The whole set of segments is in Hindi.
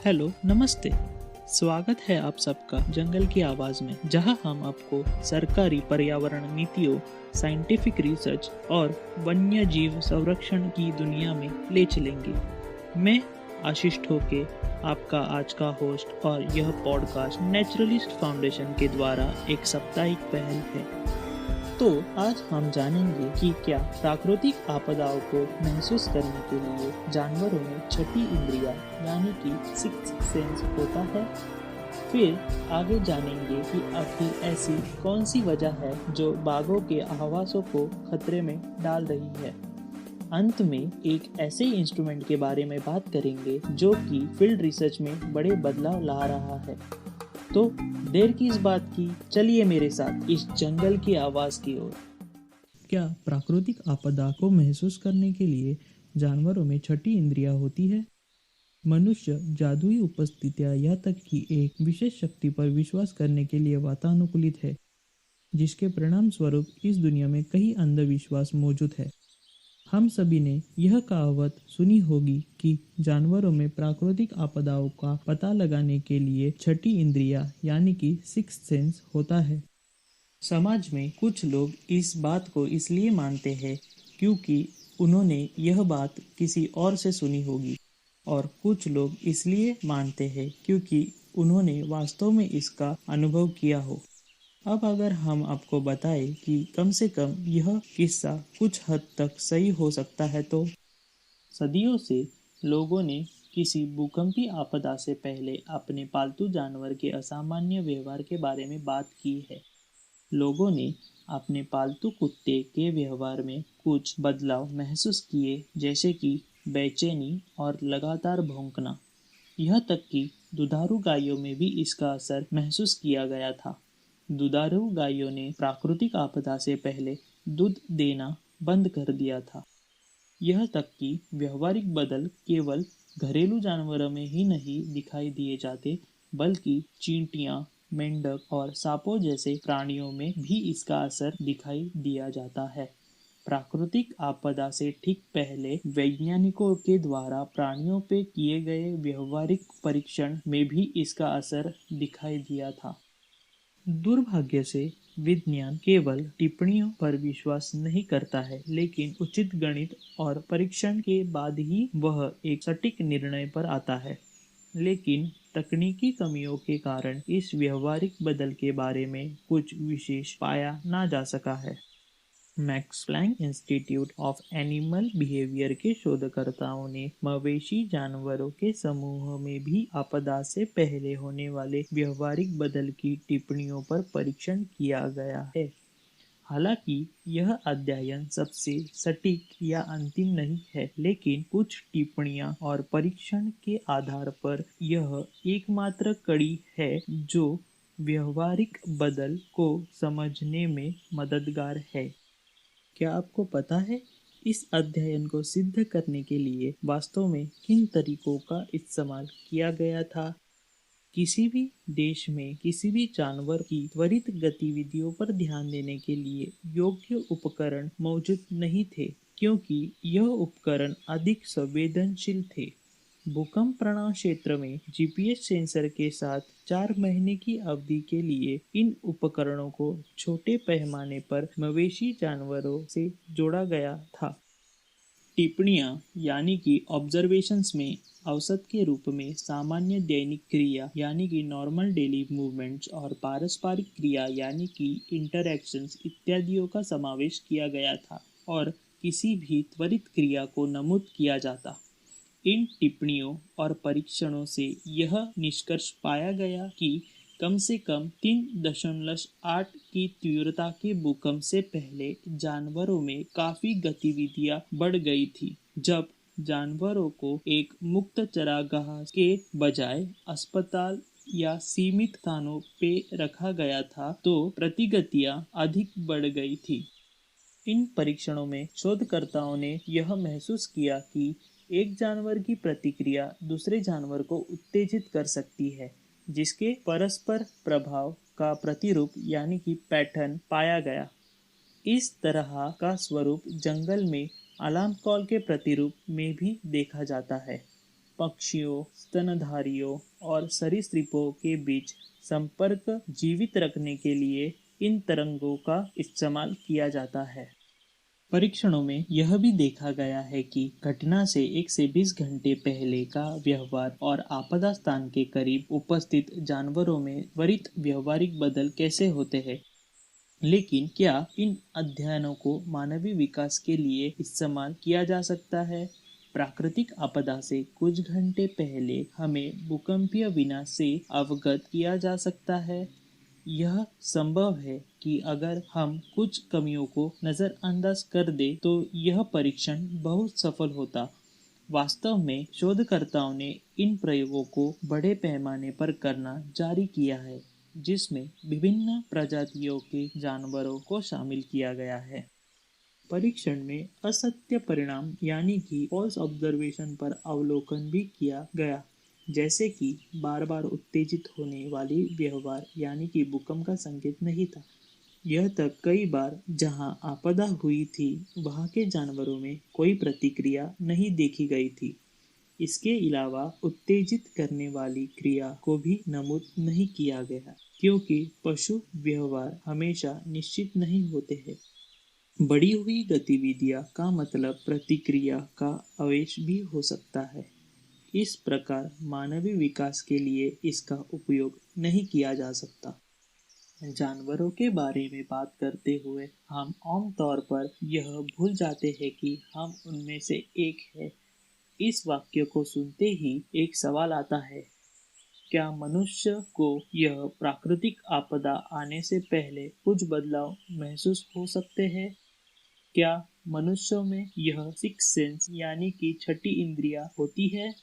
हेलो, नमस्ते। स्वागत है आप सबका जंगल की आवाज़ में, जहां हम आपको सरकारी पर्यावरण नीतियों, साइंटिफिक रिसर्च और वन्य जीव संरक्षण की दुनिया में ले चलेंगे। मैं आशीष ठोके, आपका आज का होस्ट, और यह पॉडकास्ट नेचुरलिस्ट फाउंडेशन के द्वारा एक साप्ताहिक पहल है। तो आज हम जानेंगे कि क्या प्राकृतिक आपदाओं को महसूस करने के लिए जानवरों में छठी इंद्रिय यानी कि सिक्स्थ सेंस होता है। फिर आगे जानेंगे कि आखिर ऐसी कौन सी वजह है जो बाघों के आवासों को खतरे में डाल रही है। अंत में एक ऐसे इंस्ट्रूमेंट के बारे में बात करेंगे जो कि फील्ड रिसर्च में बड़े बदलाव ला रहा है। तो देर किस बात की, चलिए मेरे साथ इस जंगल की आवाज की ओर। क्या प्राकृतिक आपदा को महसूस करने के लिए जानवरों में छठी इंद्रियां होती है? मनुष्य जादुई उपस्थितियां या तक कि एक विशेष शक्ति पर विश्वास करने के लिए वातानुकूलित है, जिसके परिणाम स्वरूप इस दुनिया में कई अंधविश्वास मौजूद है। हम सभी ने यह कहावत सुनी होगी कि जानवरों में प्राकृतिक आपदाओं का पता लगाने के लिए छठी इंद्रिया यानी कि सिक्स्थ सेंस होता है। समाज में कुछ लोग इस बात को इसलिए मानते हैं क्योंकि उन्होंने यह बात किसी और से सुनी होगी, और कुछ लोग इसलिए मानते हैं क्योंकि उन्होंने वास्तव में इसका अनुभव किया हो। अब अगर हम आपको बताएं कि कम से कम यह किस्सा कुछ हद तक सही हो सकता है, तो सदियों से लोगों ने किसी भूकंपीय आपदा से पहले अपने पालतू जानवर के असामान्य व्यवहार के बारे में बात की है। लोगों ने अपने पालतू कुत्ते के व्यवहार में कुछ बदलाव महसूस किए, जैसे कि बेचैनी और लगातार भौंकना। यह तक कि दुधारू गायों में भी इसका असर महसूस किया गया था। दुधारू गायों ने प्राकृतिक आपदा से पहले दूध देना बंद कर दिया था। यह तक कि व्यवहारिक बदल केवल घरेलू जानवरों में ही नहीं दिखाई दिए जाते, बल्कि चींटियां, मेंढक और सांपों जैसे प्राणियों में भी इसका असर दिखाई दिया जाता है। प्राकृतिक आपदा से ठीक पहले वैज्ञानिकों के द्वारा प्राणियों पे किए गए व्यवहारिक परीक्षण में भी इसका असर दिखाई दिया था। दुर्भाग्य से विज्ञान केवल टिप्पणियों पर विश्वास नहीं करता है, लेकिन उचित गणित और परीक्षण के बाद ही वह एक सटीक निर्णय पर आता है। लेकिन तकनीकी कमियों के कारण इस व्यवहारिक बदल के बारे में कुछ विशेष पाया ना जा सका है। Max Planck Institute of Animal Behavior के शोधकर्ताओं ने मवेशी जानवरों के समूह में भी आपदा से पहले होने वाले व्यवहारिक बदल की टिप्पणियों पर परीक्षण किया गया है। हालांकि यह अध्ययन सबसे सटीक या अंतिम नहीं है, लेकिन कुछ टिप्पणियां और परीक्षण के आधार पर यह एकमात्र कड़ी है जो व्यवहारिक बदल को समझने में मददगार है। क्या आपको पता है इस अध्ययन को सिद्ध करने के लिए वास्तव में किन तरीकों का इस्तेमाल किया गया था? किसी भी देश में किसी भी जानवर की त्वरित गतिविधियों पर ध्यान देने के लिए योग्य उपकरण मौजूद नहीं थे, क्योंकि यह उपकरण अधिक संवेदनशील थे। भूकंप प्रवण क्षेत्र में जीपीएस सेंसर के साथ 4 महीने की अवधि के लिए इन उपकरणों को छोटे पैमाने पर मवेशी जानवरों से जोड़ा गया था। टिप्पणियां यानी कि ऑब्जर्वेशंस में औसत के रूप में सामान्य दैनिक क्रिया यानी कि नॉर्मल डेली मूवमेंट्स और पारस्परिक क्रिया यानी कि इंटरैक्शंस इत्यादियों का समावेश किया गया था, और किसी भी त्वरित क्रिया को नमूद किया जाता। इन टिप्पणियों और परीक्षणों से यह निष्कर्ष पाया गया कि कम से कम 3.8 की तीव्रता के भूकंप से पहले जानवरों में काफी गतिविधियां बढ़ गई थी। जब जानवरों को एक मुक्त चरागाह के बजाय अस्पताल या सीमित स्थानों पे रखा गया था, तो प्रतिगतियां अधिक बढ़ गई थी। इन परीक्षणों में शोधकर्ताओं ने यह महसूस किया कि एक जानवर की प्रतिक्रिया दूसरे जानवर को उत्तेजित कर सकती है, जिसके परस्पर प्रभाव का प्रतिरूप यानी कि पैटर्न पाया गया। इस तरह का स्वरूप जंगल में अलार्म कॉल के प्रतिरूप में भी देखा जाता है। पक्षियों, स्तनधारियों और सरीसृपों के बीच संपर्क जीवित रखने के लिए इन तरंगों का इस्तेमाल किया जाता है। परीक्षणों में यह भी देखा गया है कि घटना से 1 से 20 घंटे पहले का व्यवहार और आपदा स्थान के करीब उपस्थित जानवरों में त्वरित व्यवहारिक बदल कैसे होते हैं। लेकिन क्या इन अध्ययनों को मानवीय विकास के लिए इस्तेमाल किया जा सकता है? प्राकृतिक आपदा से कुछ घंटे पहले हमें भूकंपीय विनाश से अवगत किया जा सकता है। यह संभव है कि अगर हम कुछ कमियों को नज़रअंदाज कर दें तो यह परीक्षण बहुत सफल होता। वास्तव में शोधकर्ताओं ने इन प्रयोगों को बड़े पैमाने पर करना जारी किया है, जिसमें विभिन्न प्रजातियों के जानवरों को शामिल किया गया है। परीक्षण में असत्य परिणाम यानी कि फॉल्स ऑब्जर्वेशन पर अवलोकन भी किया गया, जैसे कि बार बार उत्तेजित होने वाली व्यवहार यानी कि भूकंप का संकेत नहीं था। यह तक कई बार जहां आपदा हुई थी वहां के जानवरों में कोई प्रतिक्रिया नहीं देखी गई थी। इसके अलावा उत्तेजित करने वाली क्रिया को भी नमूद नहीं किया गया, क्योंकि पशु व्यवहार हमेशा निश्चित नहीं होते हैं। बढ़ी हुई गतिविधियां का मतलब प्रतिक्रिया का आवेश भी हो सकता है। इस प्रकार मानवीय विकास के लिए इसका उपयोग नहीं किया जा सकता। जानवरों के बारे में बात करते हुए हम आमतौर पर यह भूल जाते हैं कि हम उनमें से एक है। इस वाक्य को सुनते ही एक सवाल आता है, क्या मनुष्य को यह प्राकृतिक आपदा आने से पहले कुछ बदलाव महसूस हो सकते हैं? क्या मनुष्यों में यह सिक्स सेंस यानी कि छठी इंद्रियां होती है?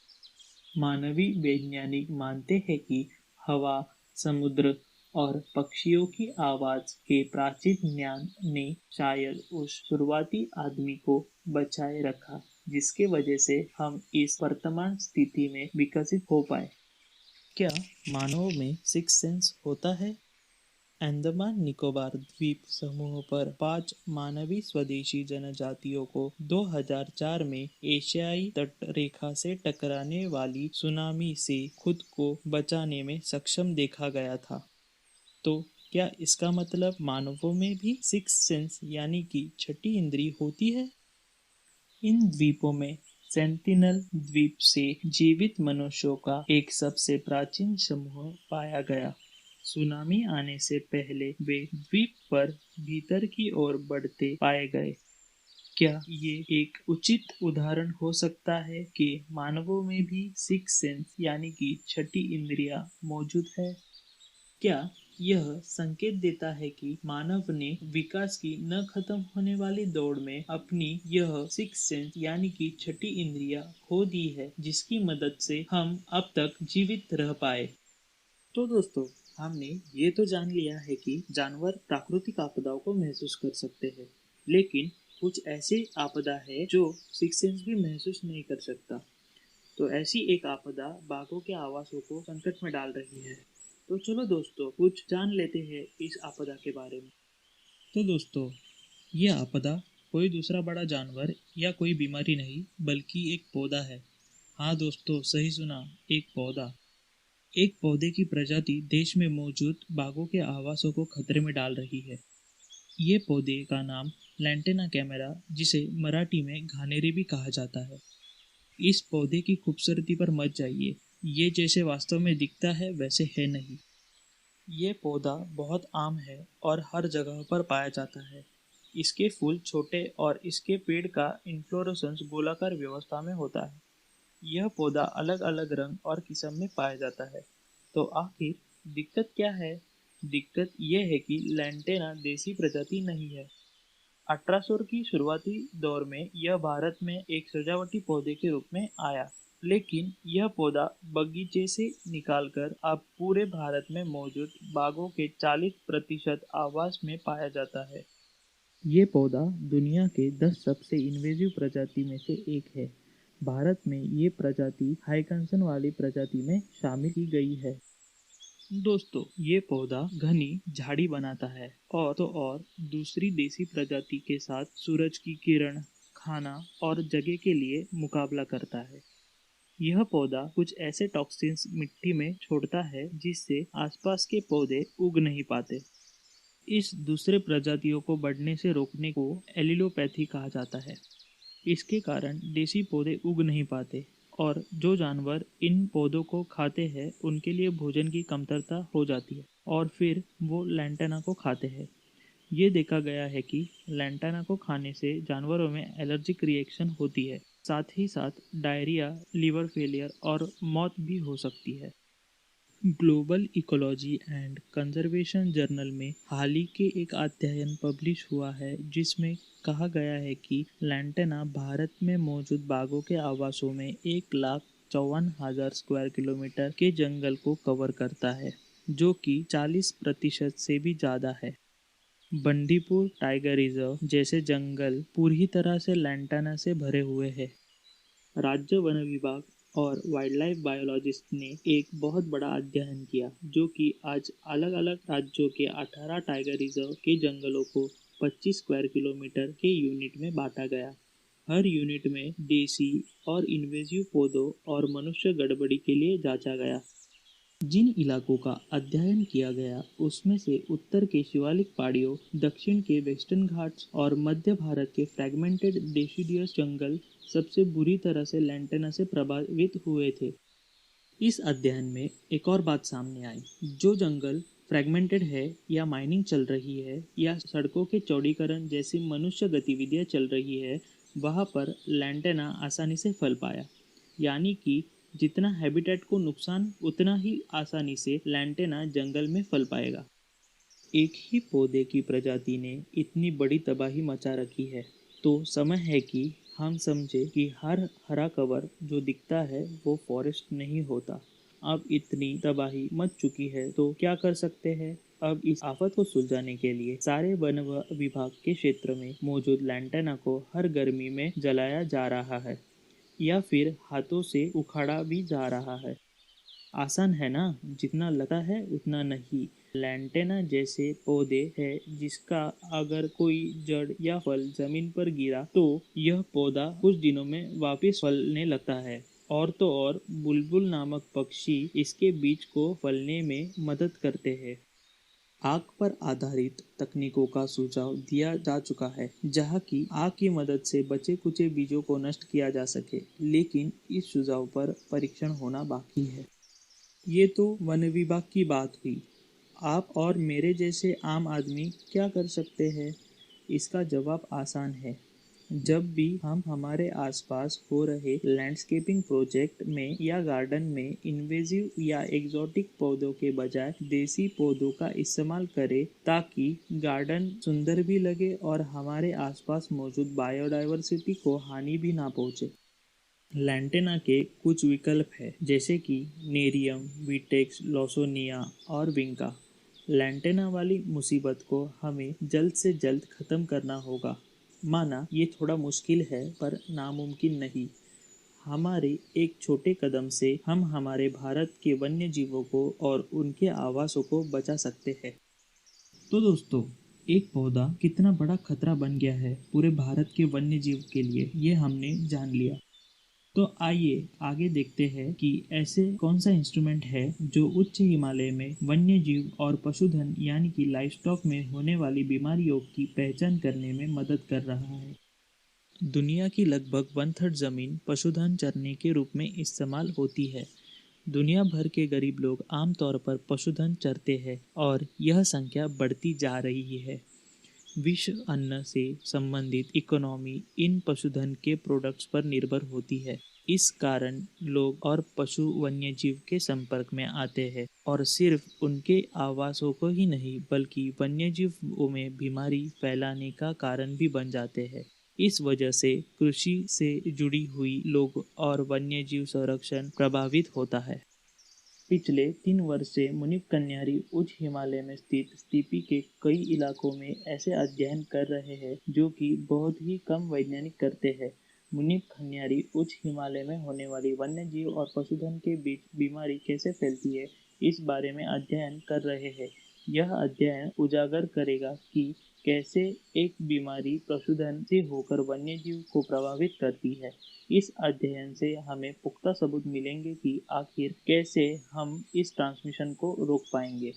मानवीय वैज्ञानिक मानते हैं कि हवा, समुद्र और पक्षियों की आवाज के प्राचीन ज्ञान ने शायद उस शुरुआती आदमी को बचाए रखा, जिसके वजह से हम इस वर्तमान स्थिति में विकसित हो पाए। क्या मानव में सिक्स सेंस होता है? अंडमान निकोबार द्वीप समूह पर 5 मानवी स्वदेशी जनजातियों को 2004 में एशियाई तटरेखा से टकराने वाली सुनामी से खुद को बचाने में सक्षम देखा गया था। तो क्या इसका मतलब मानवों में भी सिक्स सेंस यानी कि छठी इंद्री होती है? इन द्वीपों में सेंटिनल द्वीप से जीवित मनुष्यों का एक सबसे प्राचीन समूह पाया गया। सुनामी आने से पहले वे द्वीप पर भीतर की ओर बढ़ते पाए गए। क्या ये एक उचित उदाहरण हो सकता है कि मानवों में भी सिक्स सेंस यानी कि छठी इंद्रियां मौजूद है? क्या यह संकेत देता है कि मानव ने विकास की न खत्म होने वाली दौड़ में अपनी यह सिक्स सेंस यानी कि छठी इंद्रियां खो दी है, जिसकी मदद से हम अब तक जीवित रह पाए? तो दोस्तों, हमने ये तो जान लिया है कि जानवर प्राकृतिक आपदाओं को महसूस कर सकते हैं, लेकिन कुछ ऐसे आपदा है जो सिक्स सेंस भी महसूस नहीं कर सकता। तो ऐसी एक आपदा बाघों के आवासों को संकट में डाल रही है। तो चलो दोस्तों, कुछ जान लेते हैं इस आपदा के बारे में। तो दोस्तों, ये आपदा कोई दूसरा बड़ा जानवर या कोई बीमारी नहीं, बल्कि एक पौधा है। हाँ दोस्तों, सही सुना, एक पौधा। एक पौधे की प्रजाति देश में मौजूद बाघों के आवासों को खतरे में डाल रही है। ये पौधे का नाम लैंटेना कैमेरा, जिसे मराठी में घानेरी भी कहा जाता है। इस पौधे की खूबसूरती पर मत जाइए, ये जैसे वास्तव में दिखता है वैसे है नहीं। ये पौधा बहुत आम है और हर जगह पर पाया जाता है। इसके फूल छोटे और इसके पेड़ का इन्फ्लोरेसेंस गोलाकार व्यवस्था में होता है। यह पौधा अलग अलग रंग और किस्म में पाया जाता है। तो आखिर दिक्कत क्या है? दिक्कत यह है कि लैंटेना देसी प्रजाति नहीं है। 1800 की शुरुआती दौर में यह भारत में एक सजावटी पौधे के रूप में आया, लेकिन यह पौधा बगीचे से निकालकर अब पूरे भारत में मौजूद बागों के 40% आवास में पाया जाता है। ये पौधा दुनिया के 10 सबसे इन्वेजिव प्रजाति में से एक है। भारत में ये प्रजाति हाइकंसन वाली प्रजाति में शामिल की गई है। दोस्तों, ये पौधा घनी झाड़ी बनाता है और दूसरी देसी प्रजाति के साथ सूरज की किरण, खाना और जगह के लिए मुकाबला करता है। यह पौधा कुछ ऐसे टॉक्सिन्स मिट्टी में छोड़ता है जिससे आसपास के पौधे उग नहीं पाते। इस दूसरे प्रजातियों को बढ़ने से रोकने को एलिलोपैथी कहा जाता है। इसके कारण देसी पौधे उग नहीं पाते और जो जानवर इन पौधों को खाते हैं उनके लिए भोजन की कमतरता हो जाती है और फिर वो लैंटाना को खाते हैं। ये देखा गया है कि लैंटाना को खाने से जानवरों में एलर्जिक रिएक्शन होती है, साथ ही साथ डायरिया, लिवर फेलियर और मौत भी हो सकती है। Global ecology and conservation journal में हाल ही के एक अध्ययन पब्लिश हुआ है जिसमें कहा गया है कि लैंटेना भारत में मौजूद बाघों के आवासों में 1,54,000 स्क्वायर किलोमीटर के जंगल को कवर करता है, जो कि 40% से भी ज़्यादा है। बंदीपुर टाइगर रिजर्व जैसे जंगल पूरी तरह से लैंटाना से भरे हुए हैं। राज्य वन विभाग और वाइल्डलाइफ बायोलॉजिस्ट ने एक बहुत बड़ा अध्ययन किया जो कि आज अलग अलग राज्यों के 18 टाइगर रिजर्व के जंगलों को 25 स्क्वायर किलोमीटर के यूनिट में बांटा गया। हर यूनिट में देसी और इन्वेजिव पौधों और मनुष्य गड़बड़ी के लिए जांचा गया। जिन इलाकों का अध्ययन किया गया उसमें से उत्तर के शिवालिक पहाड़ियों, दक्षिण के वेस्टर्न घाट्स और मध्य भारत के फ्रैगमेंटेड डेसिडियस जंगल सबसे बुरी तरह से लैंटेना से प्रभावित हुए थे। इस अध्ययन में एक और बात सामने आई, जो जंगल फ्रैगमेंटेड है या माइनिंग चल रही है या सड़कों के चौड़ीकरण जैसी मनुष्य गतिविधियां चल रही है, वहां पर लैंटेना आसानी से फल पाया। यानी कि जितना हैबिटेट को नुकसान उतना ही आसानी से लैंटेना जंगल में फल पाएगा। एक ही पौधे की प्रजाति ने इतनी बड़ी तबाही मचा रखी है, तो समय है कि हम समझे कि हर हरा कवर जो दिखता है वो फॉरेस्ट नहीं होता। अब इतनी तबाही मच चुकी है तो क्या कर सकते हैं? अब इस आफत को सुलझाने के लिए सारे वन विभाग के क्षेत्र में मौजूद लैंटेना को हर गर्मी में जलाया जा रहा है या फिर हाथों से उखाड़ा भी जा रहा है। आसान है ना? जितना लगता है उतना नहीं। लैंटेना जैसे पौधे है जिसका अगर कोई जड़ या फल जमीन पर गिरा तो यह पौधा कुछ दिनों में वापस फलने लगता है। और तो और बुलबुल नामक पक्षी इसके बीज को फलने में मदद करते हैं। आग पर आधारित तकनीकों का सुझाव दिया जा चुका है जहाँ की आग की मदद से बचे कुचे बीजों को नष्ट किया जा सके, लेकिन इस सुझाव पर परीक्षण होना बाकी है। ये तो वन विभाग की बात हुई। आप और मेरे जैसे आम आदमी क्या कर सकते हैं? इसका जवाब आसान है। जब भी हम हमारे आसपास हो रहे लैंडस्केपिंग प्रोजेक्ट में या गार्डन में इन्वेजिव या एग्जॉटिक पौधों के बजाय देसी पौधों का इस्तेमाल करें ताकि गार्डन सुंदर भी लगे और हमारे आसपास मौजूद बायोडायवर्सिटी को हानि भी ना पहुंचे। लैंटेना के कुछ विकल्प हैं जैसे कि नेरियम, विटेक्स, लॉसोनिया और विंका। लैंटेना वाली मुसीबत को हमें जल्द से जल्द ख़त्म करना होगा। माना ये थोड़ा मुश्किल है पर नामुमकिन नहीं। हमारे एक छोटे कदम से हम हमारे भारत के वन्य जीवों को और उनके आवासों को बचा सकते हैं। तो दोस्तों, एक पौधा कितना बड़ा खतरा बन गया है पूरे भारत के वन्य जीव के लिए, ये हमने जान लिया। तो आइए आगे देखते हैं कि ऐसे कौन सा इंस्ट्रूमेंट है जो उच्च हिमालय में वन्य जीव और पशुधन यानी कि लाइवस्टॉक में होने वाली बीमारियों की पहचान करने में मदद कर रहा है। दुनिया की लगभग 1/3 जमीन पशुधन चरने के रूप में इस्तेमाल होती है। दुनिया भर के गरीब लोग आमतौर पर पशुधन चरते हैं और यह संख्या बढ़ती जा रही है। विश्व अन्न से संबंधित इकोनॉमी इन पशुधन के प्रोडक्ट्स पर निर्भर होती है। इस कारण लोग और पशु वन्य जीव के संपर्क में आते हैं और सिर्फ उनके आवासों को ही नहीं बल्कि वन्य जीवों में बीमारी फैलाने का कारण भी बन जाते हैं। इस वजह से कृषि से जुड़ी हुई लोग और वन्य जीव संरक्षण प्रभावित होता है। पिछले 3 वर्ष से मुनीप कन्यारी उच्च हिमालय में स्थित स्पीति के कई इलाकों में ऐसे अध्ययन कर रहे हैं जो कि बहुत ही कम वैज्ञानिक करते हैं। मुनीप कन्यारी उच्च हिमालय में होने वाली वन्य जीव और पशुधन के बीच बीमारी कैसे फैलती है, इस बारे में अध्ययन कर रहे हैं। यह अध्ययन उजागर करेगा कि कैसे एक बीमारी पशुधन से होकर वन्यजीव को प्रभावित करती है। इस अध्ययन से हमें पुख्ता सबूत मिलेंगे कि आखिर कैसे हम इस ट्रांसमिशन को रोक पाएंगे।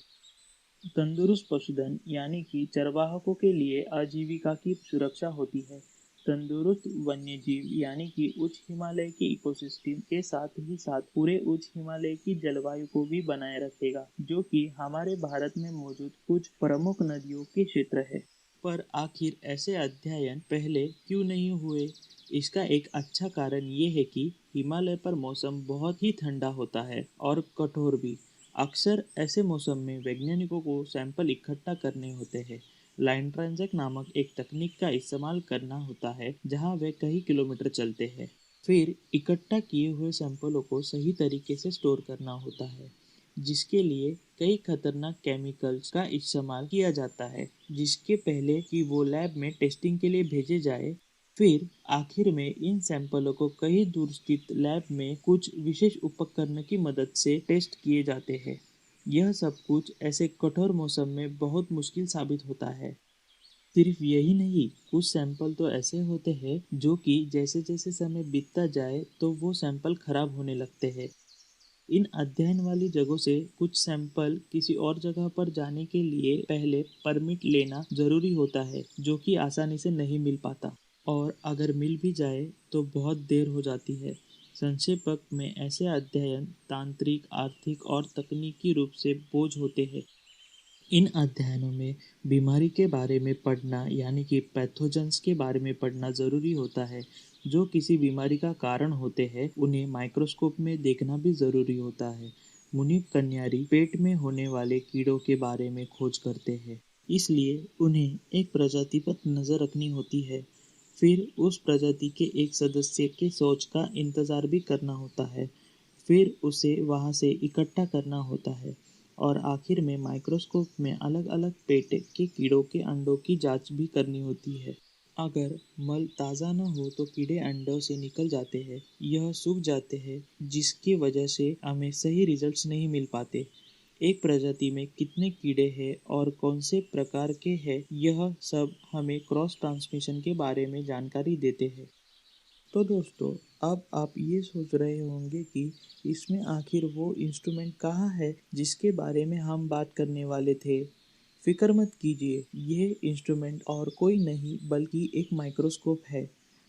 तंदुरुस्त पशुधन यानी कि चरवाहों के लिए आजीविका की सुरक्षा होती है। तंदुरुस्त वन्यजीव यानी कि उच्च हिमालय के इकोसिस्टम के साथ ही साथ पूरे उच्च हिमालय की जलवायु को भी बनाए रखेगा, जो कि हमारे भारत में मौजूद कुछ प्रमुख नदियों के क्षेत्र है। पर आखिर ऐसे अध्ययन पहले क्यों नहीं हुए? इसका एक अच्छा कारण ये है कि हिमालय पर मौसम बहुत ही ठंडा होता है और कठोर भी। अक्सर ऐसे मौसम में वैज्ञानिकों को सैंपल इकट्ठा करने होते हैं। लाइन ट्रांजैक्ट नामक एक तकनीक का इस्तेमाल करना होता है जहां वे कई किलोमीटर चलते हैं। फिर इकट्ठा किए हुए सैंपलों को सही तरीके से स्टोर करना होता है, जिसके लिए कई खतरनाक केमिकल्स का इस्तेमाल किया जाता है, जिसके पहले कि वो लैब में टेस्टिंग के लिए भेजे जाए। फिर आखिर में इन सैंपलों को कहीं दूर स्थित लैब में कुछ विशेष उपकरण की मदद से टेस्ट किए जाते हैं। यह सब कुछ ऐसे कठोर मौसम में बहुत मुश्किल साबित होता है। सिर्फ यही नहीं, कुछ सैंपल तो ऐसे होते हैं जो कि जैसे जैसे समय बीतता जाए तो वो सैंपल खराब होने लगते हैं। इन अध्ययन वाली जगहों से कुछ सैंपल किसी और जगह पर जाने के लिए पहले परमिट लेना जरूरी होता है, जो कि आसानी से नहीं मिल पाता, और अगर मिल भी जाए तो बहुत देर हो जाती है। संक्षेपक में ऐसे अध्ययन तांत्रिक, आर्थिक और तकनीकी रूप से बोझ होते हैं। इन अध्ययनों में बीमारी के बारे में पढ़ना यानी कि पैथोजेंस के बारे में पढ़ना ज़रूरी होता है। जो किसी बीमारी का कारण होते हैं उन्हें माइक्रोस्कोप में देखना भी ज़रूरी होता है। मुनीब कन्यारी पेट में होने वाले कीड़ों के बारे में खोज करते हैं, इसलिए उन्हें एक प्रजाति पर नज़र रखनी होती है। फिर उस प्रजाति के एक सदस्य के सोच का इंतज़ार भी करना होता है। फिर उसे वहाँ से इकट्ठा करना होता है और आखिर में माइक्रोस्कोप में अलग अलग पेट के कीड़ों के अंडों की जांच भी करनी होती है। अगर मल ताज़ा न हो तो कीड़े अंडों से निकल जाते हैं, यह सूख जाते हैं, जिसकी वजह से हमें सही रिजल्ट्स नहीं मिल पाते। एक प्रजाति में कितने कीड़े हैं और कौन से प्रकार के हैं, यह सब हमें क्रॉस ट्रांसमिशन के बारे में जानकारी देते हैं। तो दोस्तों, अब आप ये सोच रहे होंगे कि इसमें आखिर वो इंस्ट्रूमेंट कहाँ है जिसके बारे में हम बात करने वाले थे। फिक्र मत कीजिए, ये इंस्ट्रूमेंट और कोई नहीं बल्कि एक माइक्रोस्कोप है।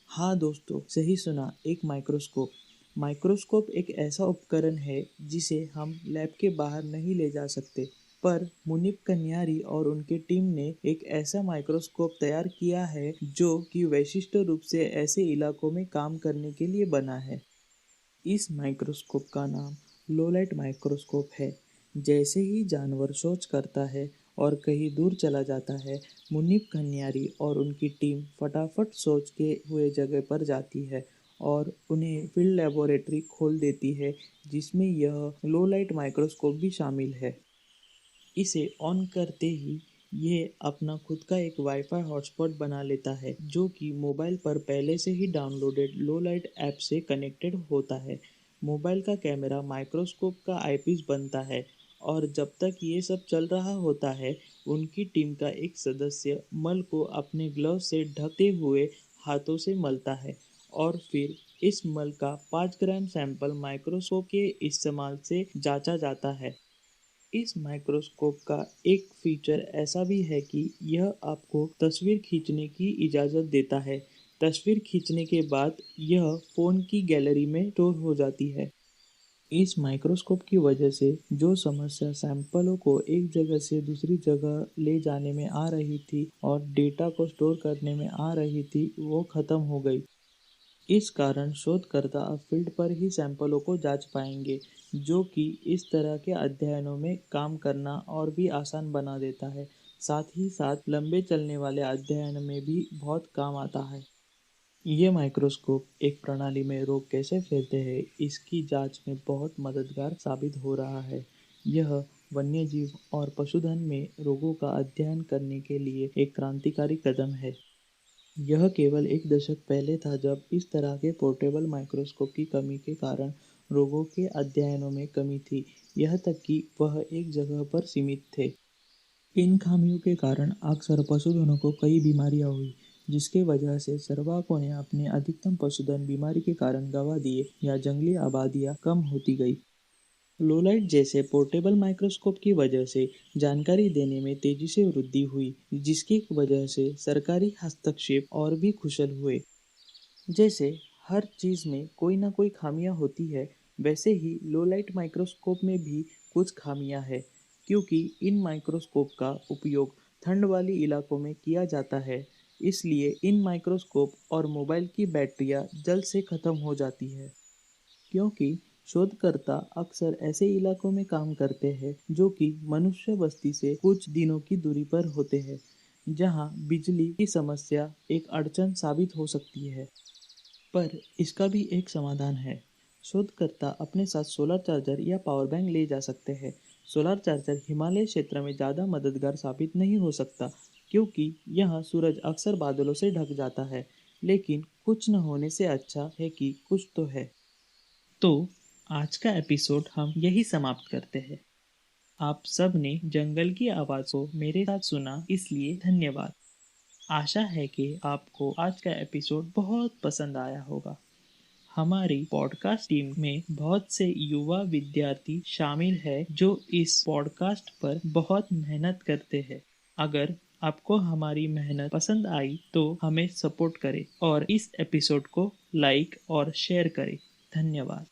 हाँ दोस्तों, सही सुना, एक माइक्रोस्कोप। माइक्रोस्कोप एक ऐसा उपकरण है जिसे हम लैब के बाहर नहीं ले जा सकते, पर मुनीब कन्यारी और उनकी टीम ने एक ऐसा माइक्रोस्कोप तैयार किया है जो कि विशिष्ट रूप से ऐसे इलाकों में काम करने के लिए बना है। इस माइक्रोस्कोप का नाम लो लाइट माइक्रोस्कोप है। जैसे ही जानवर सोच करता है और कहीं दूर चला जाता है, मुनीब कन्यारी और उनकी टीम फटाफट सोच के हुए जगह पर जाती है और उन्हें फील्ड लेबोरेटरी खोल देती है, जिसमें यह लो लाइट माइक्रोस्कोप भी शामिल है। इसे ऑन करते ही ये अपना खुद का एक वाईफाई हॉटस्पॉट बना लेता है, जो कि मोबाइल पर पहले से ही डाउनलोडेड लो लाइट ऐप से कनेक्टेड होता है। मोबाइल का कैमरा माइक्रोस्कोप का आईपीस बनता है और जब तक ये सब चल रहा होता है, उनकी टीम का एक सदस्य मल को अपने ग्लव से ढकते हुए हाथों से मलता है और फिर इस मल का 5 ग्राम सैंपल माइक्रोस्कोप के इस्तेमाल से जांचा जाता है। इस माइक्रोस्कोप का एक फीचर ऐसा भी है कि यह आपको तस्वीर खींचने की इजाज़त देता है। तस्वीर खींचने के बाद यह फ़ोन की गैलरी में स्टोर हो जाती है। इस माइक्रोस्कोप की वजह से जो समस्या सैंपलों को एक जगह से दूसरी जगह ले जाने में आ रही थी और डेटा को स्टोर करने में आ रही थी, वो ख़त्म हो गई। इस कारण शोधकर्ता अब फील्ड पर ही सैंपलों को जांच पाएंगे, जो कि इस तरह के अध्ययनों में काम करना और भी आसान बना देता है। साथ ही साथ लंबे चलने वाले अध्ययन में भी बहुत काम आता है। ये माइक्रोस्कोप एक प्रणाली में रोग कैसे फैलते हैं, इसकी जांच में बहुत मददगार साबित हो रहा है। यह वन्यजीव और पशुधन में रोगों का अध्ययन करने के लिए एक क्रांतिकारी कदम है। यह केवल एक दशक पहले था जब इस तरह के पोर्टेबल माइक्रोस्कोप की कमी के कारण रोगों के अध्ययनों में कमी थी, यह तक कि वह एक जगह पर सीमित थे। इन खामियों के कारण अक्सर पशुधनों को कई बीमारियां हुई, जिसके वजह से सर्वाकों ने अपने अधिकतम पशुधन बीमारी के कारण गंवा दिए या जंगली आबादियां कम होती गई। लोलाइट जैसे पोर्टेबल माइक्रोस्कोप की वजह से जानकारी देने में तेजी से वृद्धि हुई, जिसकी वजह से सरकारी हस्तक्षेप और भी कुशल हुए। जैसे हर चीज़ में कोई ना कोई खामियां होती है, वैसे ही लो लाइट माइक्रोस्कोप में भी कुछ खामियां हैं, क्योंकि इन माइक्रोस्कोप का उपयोग ठंड वाली इलाकों में किया जाता है। इसलिए इन माइक्रोस्कोप और मोबाइल की बैटरियां जल्द से ख़त्म हो जाती है, क्योंकि शोधकर्ता अक्सर ऐसे इलाकों में काम करते हैं जो कि मनुष्य बस्ती से कुछ दिनों की दूरी पर होते हैं, जहां बिजली की समस्या एक अड़चन साबित हो सकती है। पर इसका भी एक समाधान है। शोधकर्ता अपने साथ सोलर चार्जर या पावर बैंक ले जा सकते हैं। सोलर चार्जर हिमालय क्षेत्र में ज़्यादा मददगार साबित नहीं हो सकता, क्योंकि यहाँ सूरज अक्सर बादलों से ढक जाता है, लेकिन कुछ न होने से अच्छा है कि कुछ तो है। तो आज का एपिसोड हम यही समाप्त करते हैं। आप सब ने जंगल की आवाज़ को मेरे साथ सुना, इसलिए धन्यवाद। आशा है कि आपको आज का एपिसोड बहुत पसंद आया होगा। हमारी पॉडकास्ट टीम में बहुत से युवा विद्यार्थी शामिल हैं जो इस पॉडकास्ट पर बहुत मेहनत करते हैं। अगर आपको हमारी मेहनत पसंद आई तो हमें सपोर्ट करें और इस एपिसोड को लाइक और शेयर करें। धन्यवाद।